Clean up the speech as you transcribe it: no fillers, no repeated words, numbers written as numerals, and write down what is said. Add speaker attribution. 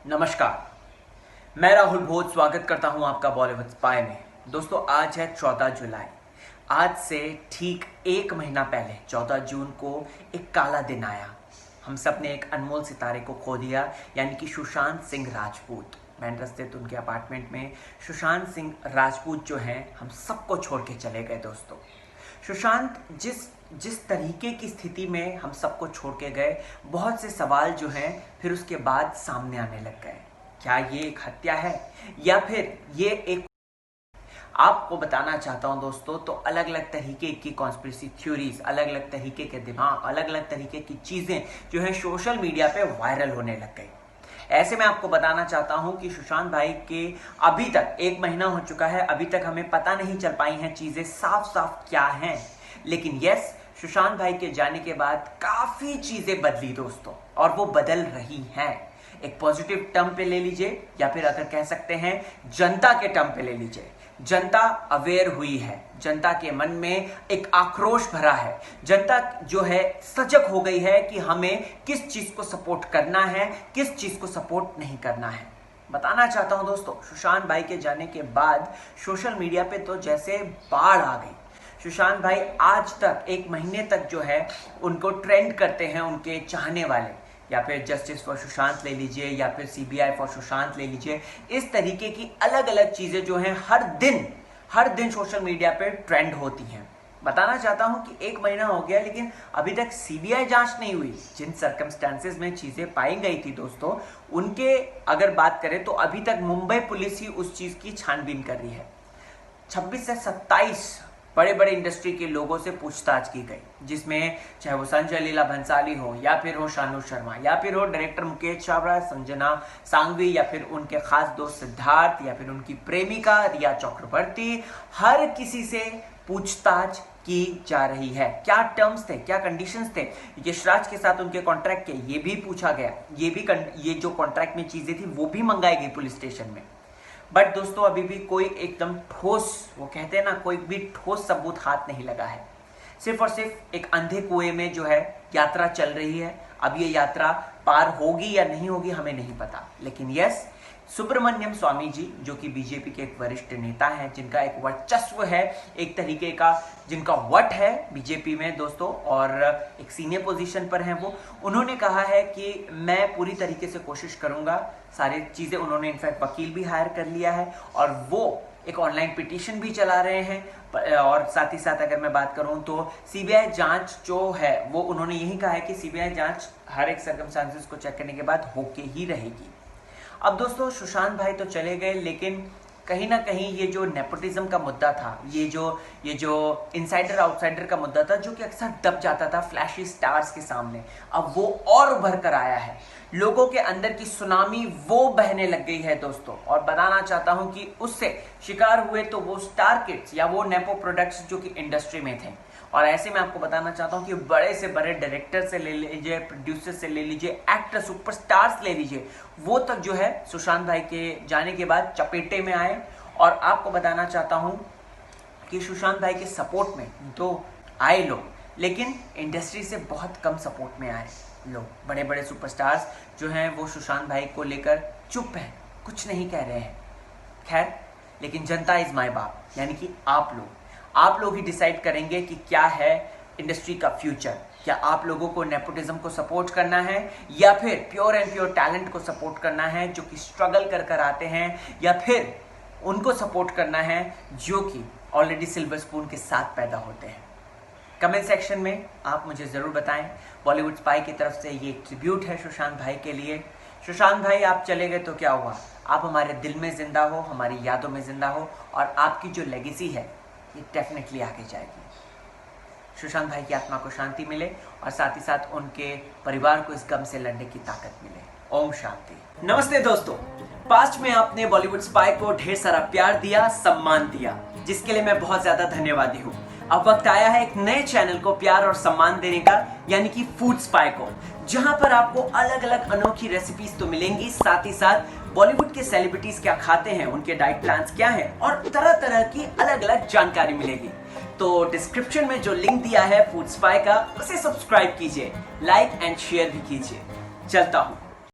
Speaker 1: नमस्कार, मैं राहुल भोज स्वागत करता हूं आपका बॉलीवुड स्पाई में। दोस्तों, आज है 14 जुलाई। आज से ठीक एक महीना पहले 14 जून को एक काला दिन आया। हम सब ने एक अनमोल सितारे को खो दिया, यानी कि सुशांत सिंह राजपूत। बैंड्रा स्थित उनके अपार्टमेंट में सुशांत सिंह राजपूत जो हैं, हम सबको छोड़ के चले गए। दोस्तों, सुशांत जिस तरीके की स्थिति में हम सबको छोड़ के गए, बहुत से सवाल जो हैं फिर उसके बाद सामने आने लग गए। क्या ये एक हत्या है या फिर ये एक, आपको बताना चाहता हूं दोस्तों, तो अलग अलग तरीके की कॉन्स्पिरेसी थ्योरीज, अलग अलग तरीके के दिमाग, अलग अलग तरीके की चीजें जो है सोशल मीडिया पे वायरल होने लग गई। ऐसे में आपको बताना चाहता हूं कि सुशांत भाई के अभी तक एक महीना हो चुका है, अभी तक हमें पता नहीं चल पाई हैं चीजें साफ साफ क्या हैं। लेकिन यस, सुशांत भाई के जाने के बाद काफी चीजें बदली दोस्तों, और वो बदल रही हैं। एक पॉजिटिव टर्म पे ले लीजिए, या फिर अगर कह सकते हैं जनता के टर्म पे ले लीजिए। जनता अवेयर हुई है, जनता के मन में एक आक्रोश भरा है, जनता जो है सजग हो गई है कि हमें किस चीज को सपोर्ट करना है, किस चीज को सपोर्ट नहीं करना है। बताना चाहता हूं दोस्तों, सुशांत भाई के जाने के बाद सोशल मीडिया पे तो जैसे बाढ़ आ गई। सुशांत भाई आज तक एक महीने तक जो है उनको ट्रेंड करते हैं उनके चाहने वाले, या फिर जस्टिस फॉर सुशांत ले लीजिए, या फिर सीबीआई फॉर सुशांत ले लीजिए। इस तरीके की अलग अलग चीजें जो हैं हर दिन सोशल मीडिया पे ट्रेंड होती हैं। बताना चाहता हूं कि एक महीना हो गया, लेकिन अभी तक सीबीआई जांच नहीं हुई। जिन सर्कमस्टेंसेस में चीजें पाई गई थी दोस्तों, उनके अगर बात करें तो अभी तक मुंबई पुलिस ही उस चीज की छानबीन कर रही है। 26 से 27 बड़े बड़े इंडस्ट्री के लोगों से पूछताछ की गई, जिसमें चाहे वो संजय लीला भंसाली हो, या फिर हो शानू शर्मा, या फिर हो डायरेक्टर मुकेश छाबड़ा, संजना सांघवी, या फिर उनके खास दोस्त सिद्धार्थ, या फिर उनकी प्रेमिका रिया चक्रवर्ती। हर किसी से पूछताछ की जा रही है। क्या टर्म्स थे, क्या कंडीशंस थे यशराज के साथ उनके कॉन्ट्रैक्ट के, ये भी पूछा गया। ये जो कॉन्ट्रैक्ट में चीजें थी वो भी मंगाई गई पुलिस स्टेशन में। बट दोस्तों, अभी भी कोई एकदम ठोस, वो कहते हैं ना, कोई भी ठोस सबूत हाथ नहीं लगा है। सिर्फ और सिर्फ एक अंधे कुएं में जो है यात्रा चल रही है। अब ये यात्रा पार होगी या नहीं होगी हमें नहीं पता। लेकिन यस, सुब्रमण्यम स्वामी जी, जो कि बीजेपी के एक वरिष्ठ नेता हैं, जिनका एक वर्चस्व है, एक तरीके का जिनका वट है बीजेपी में दोस्तों, और एक सीनियर पोजीशन पर हैं वो, उन्होंने कहा है कि मैं पूरी तरीके से कोशिश करूंगा। सारी चीजें उन्होंने इनफैक्ट वकील भी हायर कर लिया है, और वो एक ऑनलाइन पिटीशन भी चला रहे हैं। और साथ ही साथ अगर मैं बात करूं तो सीबीआई जांच जो है वो उन्होंने यही कहा है कि सीबीआई जांच हर एक सर्कमस्टेंसेस को चेक करने के बाद होके ही रहेगी। अब दोस्तों, सुशांत भाई तो चले गए, लेकिन कहीं ना कहीं ये जो नेपोटिज्म का मुद्दा था, ये जो इनसाइडर आउटसाइडर का मुद्दा था, जो कि अक्सर दब जाता था फ्लैशी स्टार्स के सामने, अब वो और उभर कर आया है। लोगों के अंदर की सुनामी वो बहने लग गई है दोस्तों। और बताना चाहता हूं कि उससे शिकार हुए तो वो स्टार किड्स या वो नेपो प्रोडक्ट्स जो कि इंडस्ट्री में थे। और ऐसे में आपको बताना चाहता हूं कि बड़े से बड़े डायरेक्टर से ले लीजिए, प्रोड्यूसर से ले लीजिए, एक्टर सुपरस्टार्स ले लीजिए, वो तक जो है सुशांत भाई के जाने के बाद चपेटे में आए। और आपको बताना चाहता हूं कि सुशांत भाई के सपोर्ट में तो आए लोग, लेकिन इंडस्ट्री से बहुत कम सपोर्ट में आए लोग। बड़े बड़े सुपरस्टार्स जो हैं वो सुशांत भाई को लेकर चुप हैं, कुछ नहीं कह रहे हैं। खैर, लेकिन जनता इज माय बाप, यानी कि आप लोग ही डिसाइड करेंगे कि क्या है इंडस्ट्री का फ्यूचर। क्या आप लोगों को नेपोटिज्म को सपोर्ट करना है, या फिर प्योर एंड प्योर टैलेंट को सपोर्ट करना है जो कि स्ट्रगल कर आते हैं, या फिर उनको सपोर्ट करना है जो कि ऑलरेडी सिल्वर स्पून के साथ पैदा होते हैं। कमेंट सेक्शन में आप मुझे जरूर बताएं। बॉलीवुड स्पाई की तरफ से ये ट्रिब्यूट है सुशांत भाई के लिए। सुशांत भाई, आप चले गए तो क्या हुआ, आप हमारे दिल में जिंदा हो, हमारी यादों में जिंदा हो, और आपकी जो लेगेसी है ये डेफिनेटली आगे जाएगी। सुशांत भाई की आत्मा को शांति मिले, और साथ ही साथ उनके परिवार को इस गम से लड़ने की ताकत मिले। ओम शांति। नमस्ते दोस्तों, पास्ट में आपने बॉलीवुड स्पाई को ढेर सारा प्यार दिया, सम्मान दिया, जिसके लिए मैं बहुत ज्यादा धन्यवादी हूँ। अब वक्त आया है एक नए चैनल को प्यार और सम्मान देने का, यानी कि फूड स्पाई को, जहां पर आपको अलग अलग अनोखी रेसिपीज तो मिलेंगी, साथ ही साथ बॉलीवुड के सेलिब्रिटीज क्या खाते हैं, उनके डाइट प्लान्स क्या हैं, और तरह तरह की अलग अलग जानकारी मिलेगी। तो डिस्क्रिप्शन में जो लिंक दिया है फूड स्पाई का, उसे सब्सक्राइब कीजिए, लाइक एंड शेयर भी कीजिए। चलता हूं।